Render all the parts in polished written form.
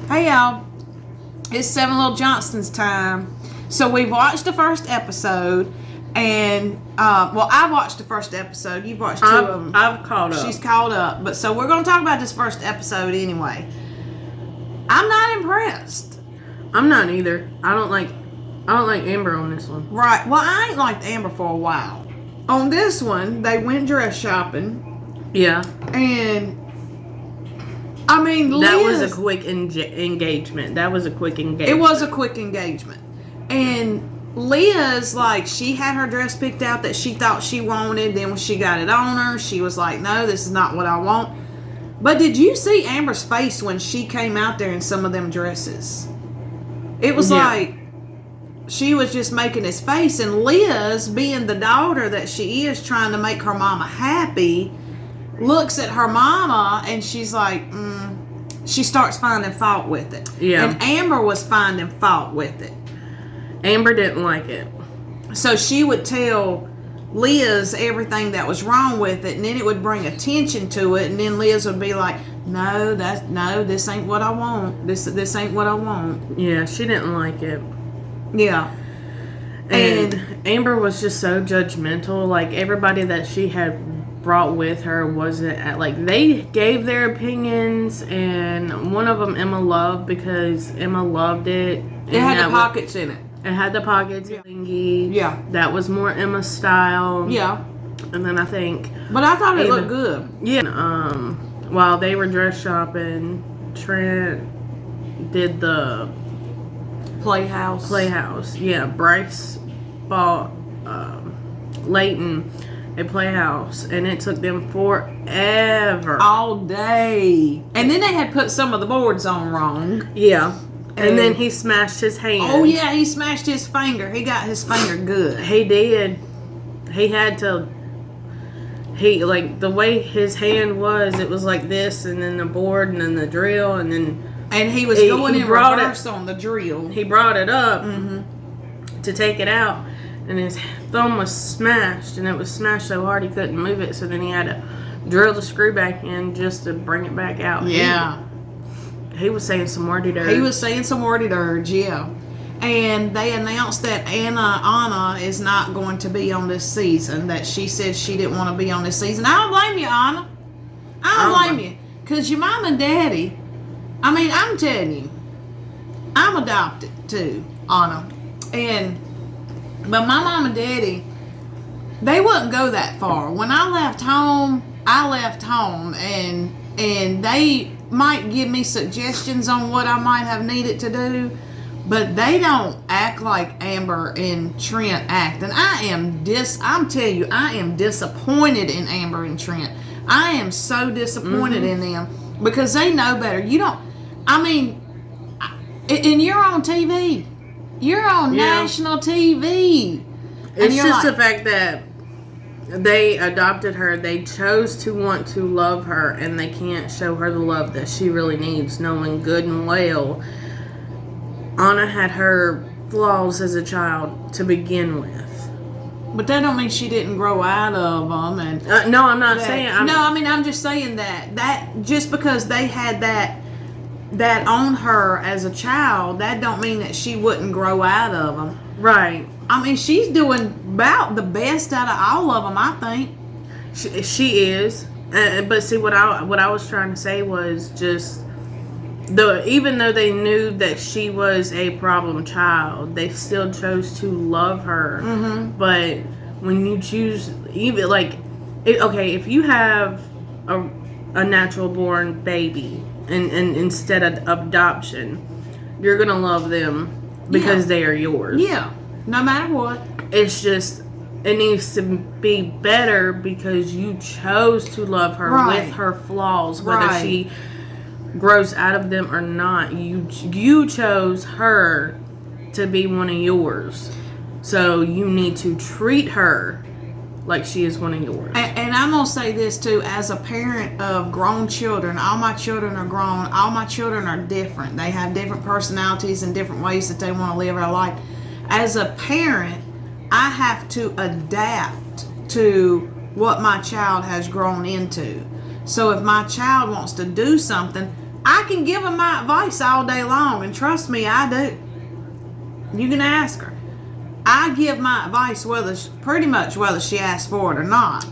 Hey y'all, it's Seven Little Johnston's time. So we've watched the first episode, and I watched the first episode. You've watched two of them. I've caught up. She's caught up, but so we're going to talk about this first episode anyway. I'm not impressed. I'm not either. I don't like Amber on this one. Right. Well, I ain't liked Amber for a while. On this one, they went dress shopping. Yeah. And I mean, Liz, that was a quick engagement. That was a quick engagement. It was a quick engagement. And Liz, like, she had her dress picked out that she thought she wanted. Then when she got it on her, she was like, no, this is not what I want. But did you see Amber's face when she came out there in some of them dresses? It was like she was just making his face. And Liz, being the daughter that she is, trying to make her mama happy, looks at her mama and she's like, she starts finding fault with it. Yeah. And Amber was finding fault with it. Amber didn't like it. So she would tell Liz everything that was wrong with it, and then it would bring attention to it, and then Liz would be like, no, this ain't what I want. This ain't what I want. Yeah, she didn't like it. Yeah. And Amber was just so judgmental. Like, everybody that she had brought with her wasn't they gave their opinions, and one of them Emma loved because Emma loved it. It had the pockets in it. It had the pockets. Thingy. Yeah. That was more Emma's style. Yeah. And then I think. But I thought it looked good. Yeah. While they were dress shopping, Trent did the Playhouse. Yeah. Bryce bought Leighton a Playhouse, and it took them forever. All day. And then they had put some of the boards on wrong. Yeah. And then he smashed his hand. Oh, yeah, he smashed his finger. He got his finger good. He did. He had to... the way his hand was, it was like this, and then the board, and then the drill, and then... And he was going in reverse on the drill. He brought it up to take it out, and his thumb was smashed, and it was smashed so hard he couldn't move it, so then he had to drill the screw back in just to bring it back out. Yeah. He was saying some wordy dirge. Yeah. And they announced that Anna is not going to be on this season. That she said she didn't want to be on this season. I don't blame you, Anna. I don't blame you. Because your mom and daddy, I mean, I'm telling you, I'm adopted too, Anna. But my mom and daddy, they wouldn't go that far. When I left home, and they might give me suggestions on what I might have needed to do, but they don't act like Amber and Trent act. And I'm telling you, I am disappointed in Amber and Trent. I am so disappointed in them because they know better. And you're on TV. You're on national TV. It's just the fact that they adopted her. They chose to want to love her, and they can't show her the love that she really needs, knowing good and well Anna had her flaws as a child to begin with. But that don't mean she didn't grow out of them. And no, I'm not saying. I'm just saying that just because they had that on her as a child, that don't mean that she wouldn't grow out of them. Right. I mean, she's doing about the best out of all of them, I think. She is. But see, what I was trying to say was just, even though they knew that she was a problem child, they still chose to love her. Mm-hmm. But when you choose, if you have a natural born baby and instead of adoption, you're going to love them because they are yours. Yeah. No matter what. It's just, it needs to be better because you chose to love her with her flaws, whether she grows out of them or not. You chose her to be one of yours. So you need to treat her like she is one of yours. And I'm going to say this too, as a parent of grown children, all my children are grown, all my children are different. They have different personalities and different ways that they want to live their life. As a parent, I have to adapt to what my child has grown into. So if my child wants to do something, I can give her my advice all day long, and trust me, I do. You can ask her. I give my advice pretty much whether she asks for it or not.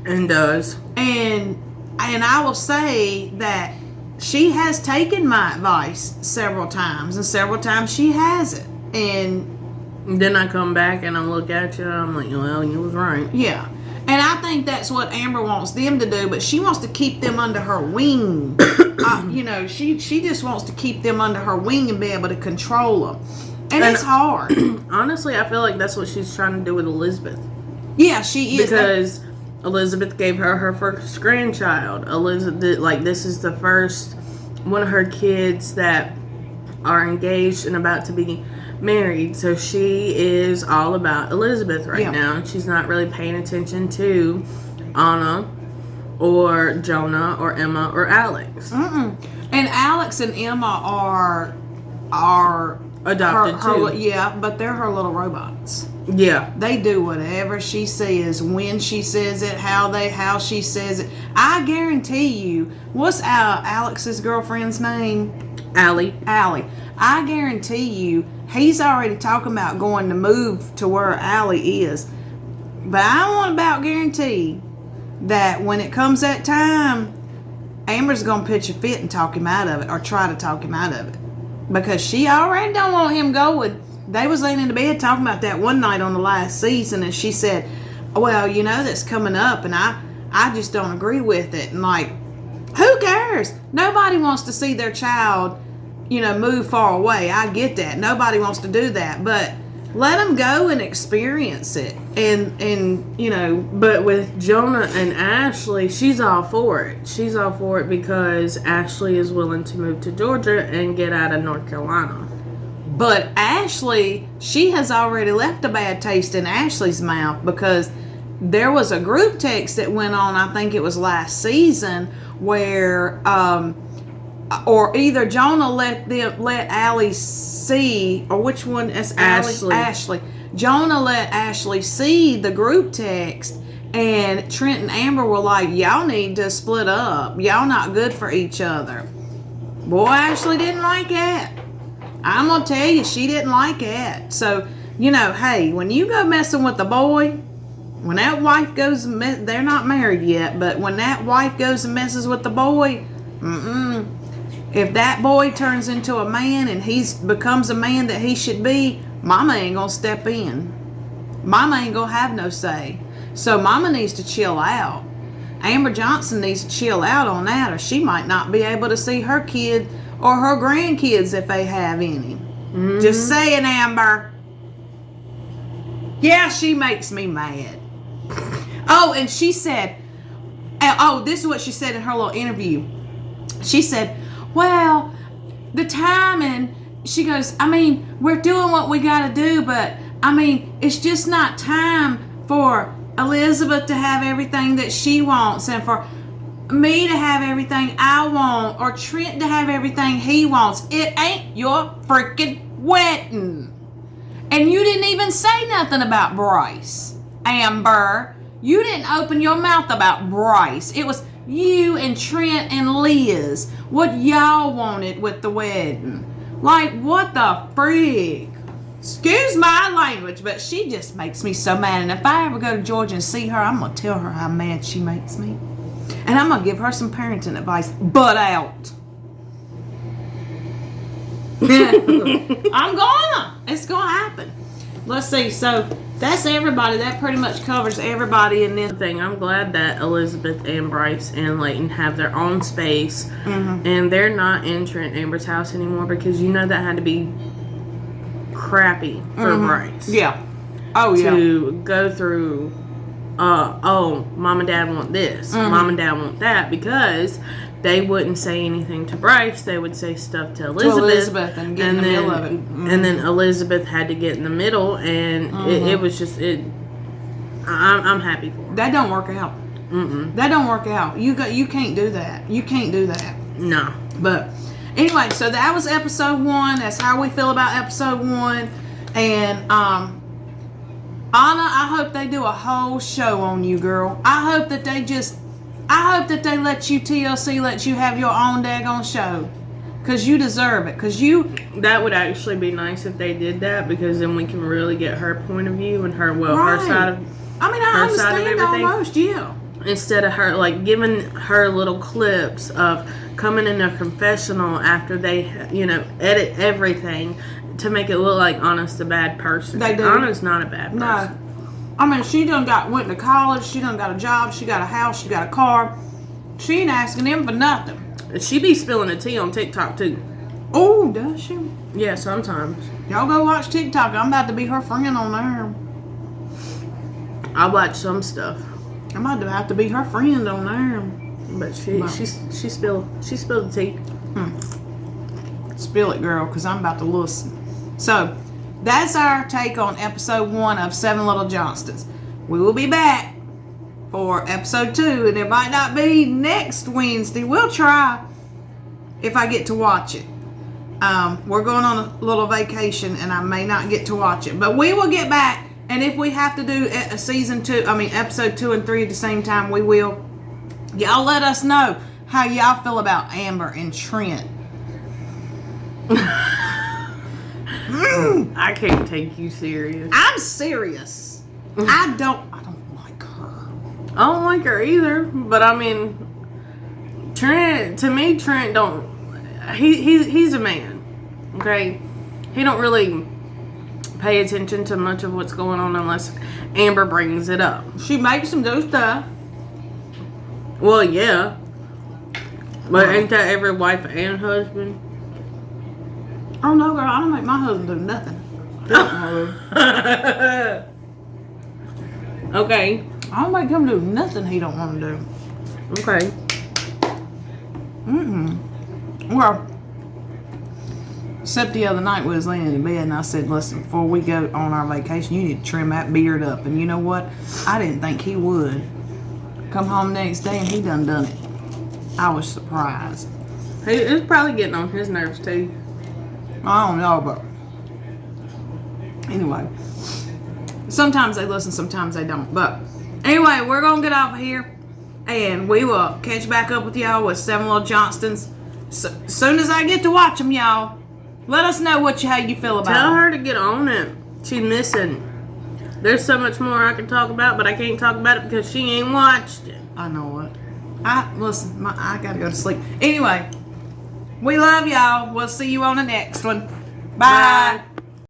And does. And I will say that she has taken my advice several times, and several times she hasn't. And then I come back and I look at you and I'm like, well, you was right. Yeah. And I think that's what Amber wants them to do, but she wants to keep them under her wing. She just wants to keep them under her wing and be able to control them. And it's hard. Honestly, I feel like that's what she's trying to do with Elizabeth. Yeah, she is. Because Elizabeth gave her first grandchild. Elizabeth, like, this is the first one of her kids that are engaged and about to be married. So she is all about Elizabeth right now. And she's not really paying attention to Anna or Jonah or Emma or Alex. Mm-mm. And Alex and Emma are adopted too. Yeah, but they're her little robots. Yeah. They do whatever she says, when she says it, how she says it. I guarantee you, what's Alex's girlfriend's name? Allie. I guarantee you, he's already talking about going to move to where Allie is. But I want about guarantee that when it comes that time, Amber's going to pitch a fit and talk him out of it, or try to talk him out of it. Because she already don't want him going. They was laying in the bed talking about that one night on the last season, and she said, well, that's coming up, and I just don't agree with it. And like, who cares? Nobody wants to see their child, move far away. I get that. Nobody wants to do that, but let them go and experience it. And But with Jonah and Ashley, she's all for it. She's all for it because Ashley is willing to move to Georgia and get out of North Carolina. But Ashley, she has already left a bad taste in Ashley's mouth, because there was a group text that went on, I think it was last season, where or either Jonah let Allie see, or which one is Ashley. Jonah let Ashley see the group text, and Trent and Amber were like, y'all need to split up. Y'all not good for each other. Boy, Ashley didn't like that. I'm going to tell you, she didn't like it. So, hey, when you go messing with the boy, when that wife goes, they're not married yet, but when that wife goes and messes with the boy, if that boy turns into a man and becomes a man that he should be, Mama ain't going to step in. Mama ain't going to have no say. So Mama needs to chill out. Amber Johnson needs to chill out on that, or she might not be able to see her kid or her grandkids if they have any. Mm-hmm. Just saying, Amber. Yeah, she makes me mad. Oh, and she said, this is what she said in her little interview. She said, well, the timing, she goes, we're doing what we got to do, but, it's just not time for Elizabeth to have everything that she wants, and for me to have everything I want, or Trent to have everything he wants. It ain't your freaking wedding. And you didn't even say nothing about Bryce, Amber. You didn't open your mouth about Bryce. It was you and Trent and Liz, what y'all wanted with the wedding. Like, what the freak? Excuse my language, but she just makes me so mad. And if I ever go to Georgia and see her, I'm going to tell her how mad she makes me. And I'm going to give her some parenting advice. Butt out. I'm gonna. It's going to happen. Let's see. So, that's everybody. That pretty much covers everybody in this thing. I'm glad that Elizabeth and Bryce and Leighton have their own space. Mm-hmm. And they're not in Trent and Amber's house anymore, because that had to be crappy for Bryce. Yeah. Oh, yeah. To go through, mom and dad want this, mom and dad want that, because they wouldn't say anything to Bryce. They would say stuff to Elizabeth and get in the middle of it. And then Elizabeth had to get in the middle, and it was just, I'm happy for her. That don't work out. That don't work out. You can't do that. You can't do that. No. But anyway, so that was episode 1. That's how we feel about episode 1. And Anna, I hope they do a whole show on you, girl. I hope that they just, I hope that they TLC lets you have your own daggone show. Because you deserve it. That would actually be nice if they did that, because then we can really get her point of view and her Right. side of I her side of understand everything. almost, yeah. Instead of her like giving her little clips of coming in a confessional after they edit everything to make it look like Anna's the bad person. They do. Anna's not a bad person. No. I mean, she went to college, she done got a job, she got a house, she got a car. She ain't asking him for nothing. She be spilling the tea on TikTok too. Oh, does she? Yeah, sometimes. Y'all go watch TikTok. I'm about to be her friend on there. I watch some stuff, I'm about to have to be her friend on there. but she spilled the tea. Spill it, girl, because I'm about to listen. So, that's our take on episode 1 of Seven Little Johnstons. We will be back for episode 2, and it might not be next Wednesday. We'll try if I get to watch it. We're going on a little vacation, and I may not get to watch it, but we will get back. And if we have to do episode 2 and 3 at the same time, we will. Y'all let us know how y'all feel about Amber and Trent. I can't take you serious. I'm serious. I don't like her. I don't like her either, but I mean, Trent don't. He's a man, okay? He don't really pay attention to much of what's going on unless Amber brings it up. She makes him do stuff. Well, yeah, but ain't that every wife and husband? Oh no, girl, I don't make my husband do nothing. Okay. I don't make him do nothing he don't want to do. Okay. Well, except the other night we was laying in bed and I said, listen, before we go on our vacation, you need to trim that beard up. And you know what? I didn't think he would. Come home next day and he done it. I was surprised. It's probably getting on his nerves too. I don't know, but anyway. Sometimes they listen, sometimes they don't. But anyway, we're going to get off of here. And we will catch back up with y'all with Seven Little Johnstons. So, soon as I get to watch them, y'all, let us know how you feel about Tell them. her to get on it. She's missing. There's so much more I can talk about, but I can't talk about it because she ain't watched it. I know it. I got to go to sleep. Anyway, we love y'all. We'll see you on the next one. Bye.